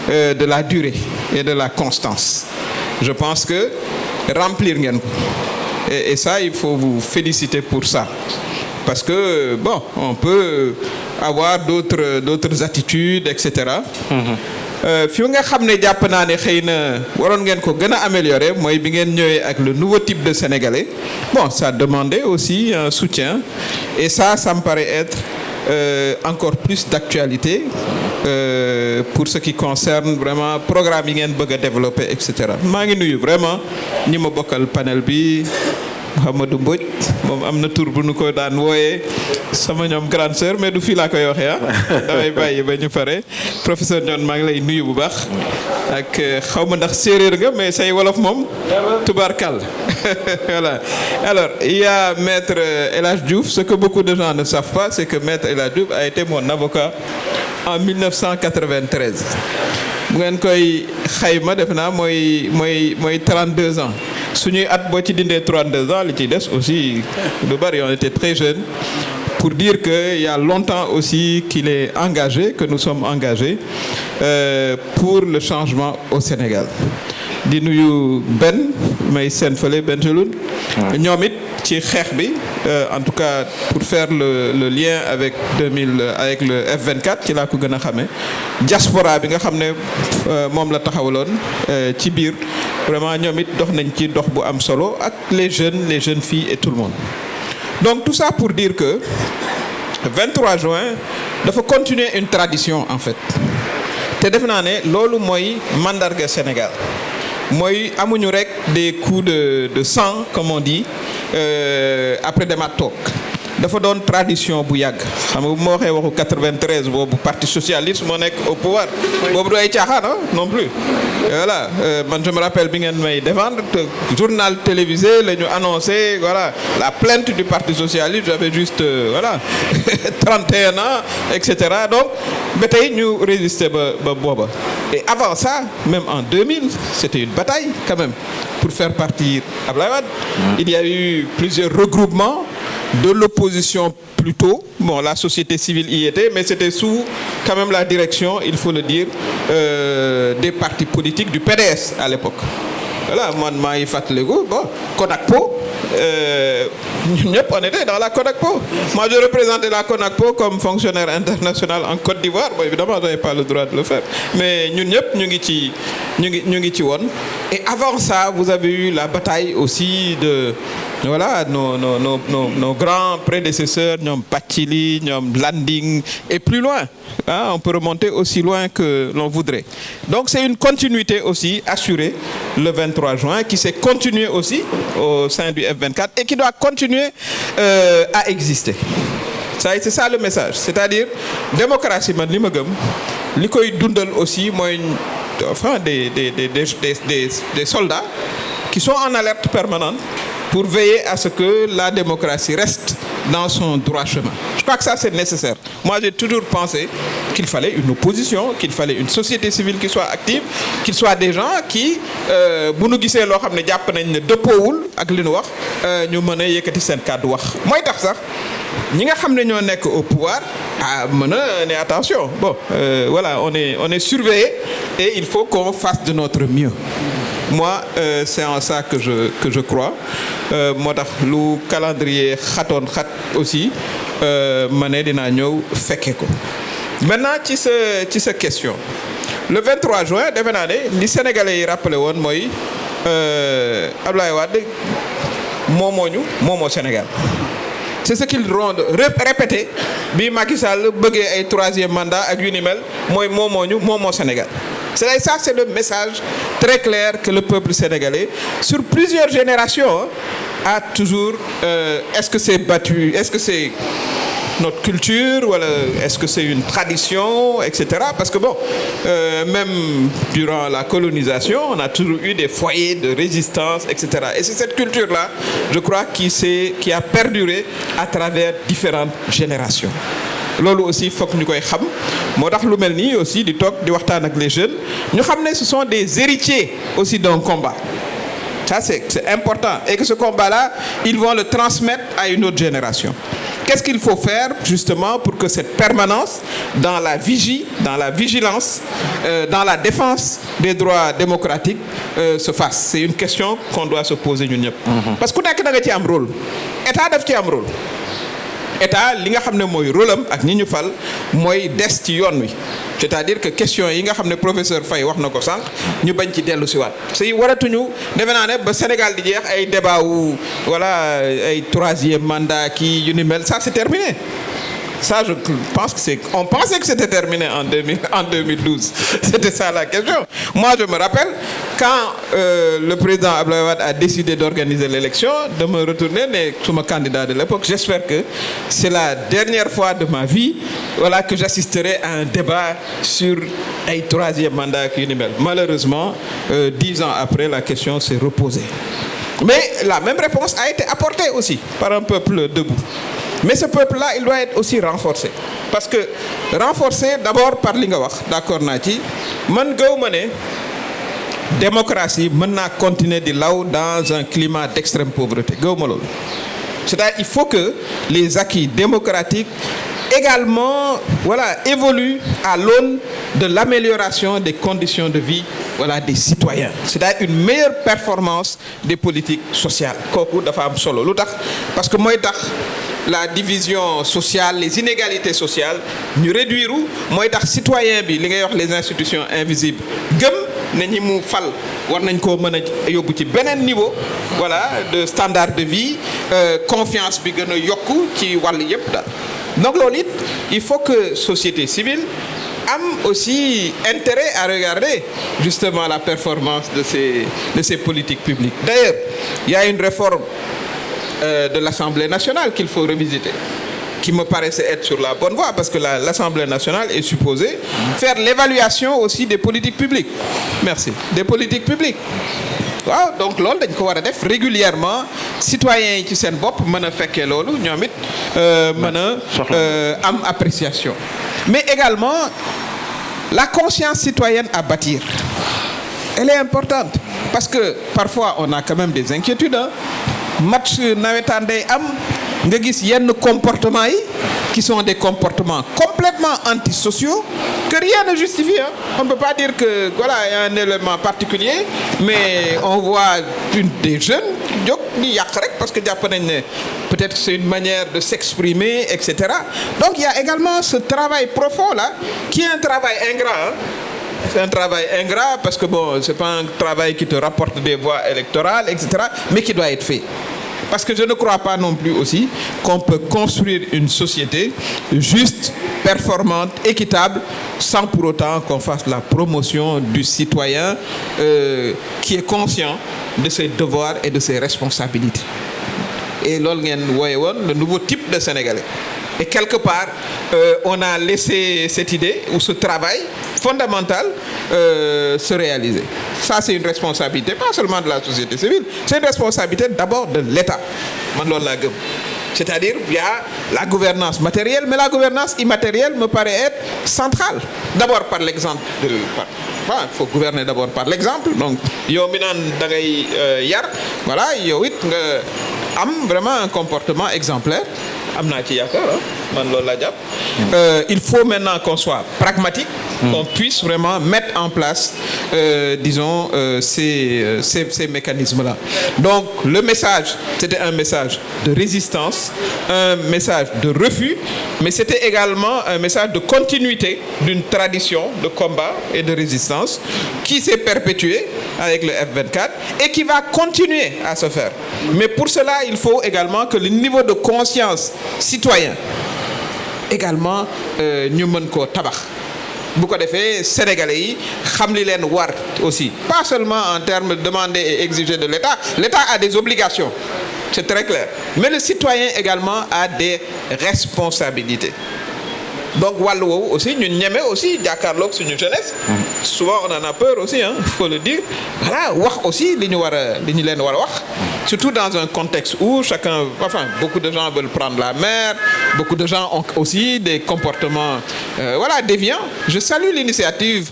de la durée et de la constance. Je pense que remplir ngeen ko et ça il faut vous féliciter pour ça parce que bon on peut avoir d'autres attitudes etc. Fi nga xam ne jàpp naa ne xëy na waroon ngeen ko gën a améliorer mooy bi ngeen ñëwee ak le nouveau type de Sénégalais bon ça demandait aussi un soutien et ça me paraît être encore plus d'actualité pour ce qui concerne vraiment programme yi ngeen bëgg a développer et cetera maa ngi nuyu vraiment ñi ma bokkal panel bi Mouhamadou Mbodj moom am na tur bu nu ko daan wooyee sama ñoom grande sœur mais du fii laa koy waxee damay bàyyi ba ñu pare professeur Ndione maa ngi lay nuyu bu baax ak xaw ma ndax séeréer nga mais say wolof moom tubaarkàll voilà alors il y a maître El Hadj Diouf ce que beaucoup de gens ne savent pas c'est que maître El Hadj Diouf a été mon avocat en 1993 bu ngeen koy xayma def naa mooy 32 ans suñuy at boo ci dindee 32 ans li ci des aussi lu bari on était très jeunes pour dire que il y a longtemps aussi qu'il est engagé que nous sommes engagés pour le changement au Sénégal di nuyu Ben may seen fële Benjeloun ñoom it ci xeex bi en tout cas pour faire le lien avec avec le F24 ci laa ko gën a xamee diaspora bi nga xam ne moom la taxawaloon ci biir vraiment ñoom it dox nañ ci dox bu am solo ak les jeunes filles et tout le monde donc tout ça pour dire que 23 juin dafa continuer une tradition en fait te def naa ne loolu mooy mandarga Sénégal mooy amuñu rek des coups de sang comme on dit après demaat toog dafa doon tradition bu yàgg xam nga bu ma waxee waxu 93 boobu parti socialiste moo nekk au pouvoir boobu du ay caaxaan non plus voilà man je me rappelle bi ngeen may défendre journal télévisé la ñu annoncé voilà la plainte du parti socialiste j'avais juste voilà 31 ans et cetera donc ba tey ñu résister ba booba et avant ça même en 2000 c'était une bataille quand même pour faire partir Abdoulaye Wade il y a eu plusieurs regroupements de l'opposition plutôt bon la société civile y était mais c'était sous quand même la direction il faut le dire des partis politiques du PDS à l'époque voilà man maa ngi fàttaliku bon CONACPO ñun ñëpp on était dans la CONACPO moi je représentais la CONACPO comme fonctionnaire international en Côte d'Ivoire bon évidemment j'avais pas le droit de le faire mais ñun ñëpp ñu ngi ci woon et avant ça vous avez eu la bataille aussi de voilà nos grands prédécesseurs ñoom Bathily ñoom Landing et plus loin on peut remonter aussi loin que l'on voudrait donc c'est une continuité aussi assurée le 23 juin qui s'est continué aussi au sein du F24 et qui doit continuer à exister c'est ça le message c'est-à-dire démocratie man li ma gëm li koy dundal aussi mooy enfin des soldats qui sont en alerte permanente pour veiller à ce que la démocratie reste dans son droit chemin. Je crois que ça c'est nécessaire. Moi j'ai toujours pensé qu'il fallait une opposition, qu'il fallait une société civile qui soit active, qu'il soit des gens qui bu nu gisee loo xam ne jàpp nañ ne dëppoowul ak li nu wax ñu mën a yëkkati seen kàddu wax mooy tax sax ñi nga xam ne ñoo nekk au pouvoir mën a ne attention bon voilà on est surveillé et il faut qu'on fasse de notre mieux. Moi c'est en ça que je crois moo tax lu calendrier xat aussi ma ne dinaa ñëw fekke ko maintenant ci sa question le 23 juin defe naa ne li Sénégalais yi rappelé woon mooy Abdoulaye Wade moomoo Sénégal c'est ce qu'ils ont répété bi Macky Sall bëggee ay troisième mandat ak yu ni mel mooy moomoo Sénégal. C'est ça, c'est le message très clair que le peuple sénégalais, sur plusieurs générations, a toujours. Est-ce que c'est battu? Est-ce que c'est notre culture? Ou est-ce que c'est une tradition, etc. Parce que bon, même durant la colonisation, on a toujours eu des foyers de résistance, etc. Et c'est cette culture-là, je crois, qui a perduré à travers différentes générations. Loolu aussi foog ñu koy xam moo tax lu mel nii aussi di toog di waxtaan ak les jeunes ñu xam ne ce sont des héritiers aussi d'un combat ça c'est important et que ce combat-là ils vont le transmettre à une autre génération Qu'est-ce qu'il faut faire justement pour que cette permanence dans la vigie, dans la vigilance, dans la défense des droits démocratiques se fasse? C'est une question qu'on doit se poser ñun ñëpp. Parce que ku nekk da nga ci am rôle. État daf ci am rôle. État li nga xam ne mooy rôle am ak ñi ñu fal mooy des ci yoon wi. C'est-à-dire que question yi nga xam ne professeur Faye wax na ko sànq ñu bañ ci dellu si waat si waratuñu defe naa ne ba Sénégal di jeex ay débat wu voilà ay troisième mandat kii yu ni mel ça c'est terminé. Ça, je pense que on pensait que c'était terminé en 2012. C'était ça la question. Moi, je me rappelle, quand le président Abdoulaye Wade a décidé d'organiser l'élection, de me retourner, mais sous ma candidat de l'époque, j'espère que c'est la dernière fois de ma vie voilà, que j'assisterai à un débat sur un troisième mandat. Malheureusement, 10 ans après, la question s'est reposée. Mais la même réponse a été apportée aussi par un peuple debout. Mais ce peuple-là, il doit être aussi renforcé. Parce que renforcé d'abord par li nga wax d'accord naa ci man gëw ma ne démocratie mën naa continuer di law dans un climat d'extrême pauvreté gëw ma loolu. C'est-à-dire il faut que les acquis démocratiques également voilà, évoluent à l'aune de l'amélioration des conditions de vie voilà, des citoyens. C'est-à-dire une meilleure performance des politiques sociales. Kooku dafa am solo lu tax parce que mooy tax la division sociale, les inégalités sociales, ñu réduire mooy tax citoyen bi li ngay wax les institutions invisibles gëm ne ñi mu fal war nañ koo mën a yóbbu ci beneen niveau voilà de standard de vie confiance bi gën a yokku ci wàll yépp daal. Donc loolu it il faut que société civile am aussi intérêt à regarder justement la performance de ces politiques publiques. D'ailleurs, il y a une réforme de l'Assemblée nationale qu'il faut revisiter, qui me paraissait être sur la bonne voie, parce que l'Assemblée nationale est supposée faire l'évaluation aussi des politiques publiques. Merci. Des politiques publiques. waaw donc loolu dañ ko war a def régulièrement citoyens yi ci seen bopp mën a fekkee loolu ñoom it mën a am appréciation. Mais également la conscience citoyenne à bâtir. Elle est importante parce que parfois on a quand même des inquiétudes match nawetaan day am nga gis yenn comportements yi qui sont des comportements complètement antisociaux que rien ne justifie. On ne peut pas dire que voilà, il y a un élément particulier, mais on voit des jeunes jóg di yàq rek parce que jàpp nañ ne peut-être c'est une manière de s'exprimer, etc. Donc il y a également ce travail profond là qui est un travail ingrat. C'est un travail ingrat parce que bon, c'est pas un travail qui te rapporte des voix électorales, etc. mais qui doit être fait. Parce que je ne crois pas non plus aussi qu'on peut construire une société juste, performante, équitable, sans pour autant qu'on fasse la promotion du citoyen qui est conscient de ses devoirs et de ses responsabilités. Et loolu ngeen wooye woon le nouveau type de Sénégalais. Et quelque part, on a laissé cette idée ou ce travail fondamental se réaliser. Ça, c'est une responsabilité, pas seulement de la société civile, c'est une responsabilité d'abord de l'État. Man loolu laa gëm. C'est-à-dire, il y a la gouvernance matérielle, mais la gouvernance immatérielle me paraît être centrale. D'abord par l'exemple. Il faut gouverner d'abord par l'exemple. Donc, yow mi naan da ngay yar, voilà, yow it nga am vraiment un comportement exemplaire. Am naa ci yaakaar man loolu laa jàpp. Il faut maintenant qu'on soit pragmatique, qu'on puisse vraiment mettre en place, disons, ces mécanismes-là. Donc, le message, c'était un message de résistance, un message de refus, mais c'était également un message de continuité d'une tradition de combat et de résistance qui s'est perpétuée avec le F24 et qui va continuer à se faire. Mais pour cela, il faut également que le niveau de conscience citoyen également ñu mën koo tabax bu ko defee sénégalais yi xam li leen war aussi pas seulement en termes de demander et exiger de l'État. L'État a des obligations, c'est très clair, mais le citoyen également a des responsabilités. Donc wàllu woowu aussi ñun ñeme aussi jàkkaarloog suñu jeunesse. Souvent on en a peur aussi il faut le dire. Voilà, wax aussi li ñu leen war a wax. Surtout dans un contexte où beaucoup de gens veulent prendre la mer, beaucoup de gens ont aussi des comportements déviants. Je salue l'initiative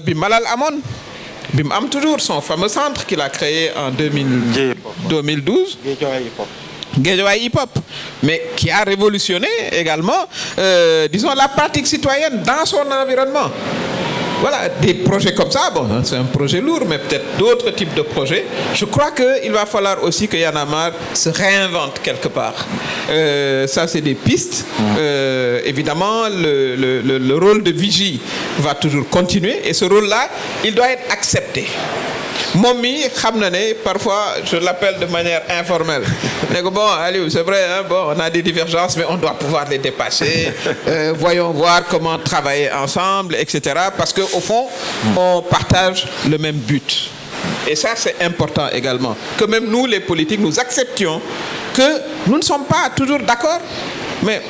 bi Malal amoon bi mu am toujours son fameux centre qu'il a créé en 2012. Guédiawaye hip-hop, mais qui a révolutionné également, disons, la pratique citoyenne dans son environnement. Voilà, des projets comme ça, bon, c'est un projet lourd, mais peut-être d'autres types de projets. Je crois qu'il va falloir aussi que Y'en a marre se réinvente quelque part. Ça, c'est des pistes. Évidemment, le rôle de vigie va toujours continuer, et ce rôle-là, il doit être accepté. Momi, parfois, je l'appelle de manière informelle. Bon, allez, c'est vrai, hein, bon, on a des divergences, mais on doit pouvoir les dépasser. Voyons voir comment travailler ensemble, etc. Parce qu'au fond, on partage le même but. Et ça, c'est important également. Que même nous, les politiques, nous acceptions que nous ne sommes pas toujours d'accord. Mais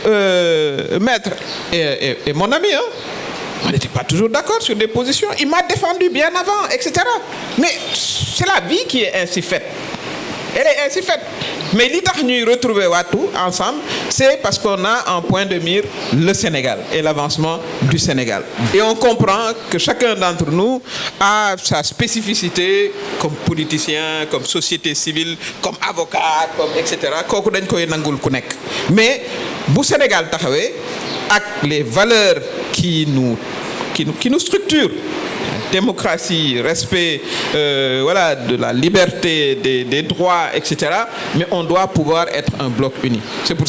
Maître est mon ami, hein. On n'était pas toujours d'accord sur des positions. Il m'a défendu bien avant, etc. Mais c'est la vie qui est ainsi faite. Elle est ainsi faite. Mais l'idée de nous retrouver ensemble, c'est parce qu'on a en point de mire le Sénégal et l'avancement du Sénégal. Et on comprend que chacun d'entre nous a sa spécificité comme politicien, comme société civile, comme avocat, comme etc. Mais bu Sénégal taxawé ak les valeurs qui nous structurent, démocratie, respect, voilà, de la liberté, des droits, etc. Mais on doit pouvoir être un bloc uni. C'est pour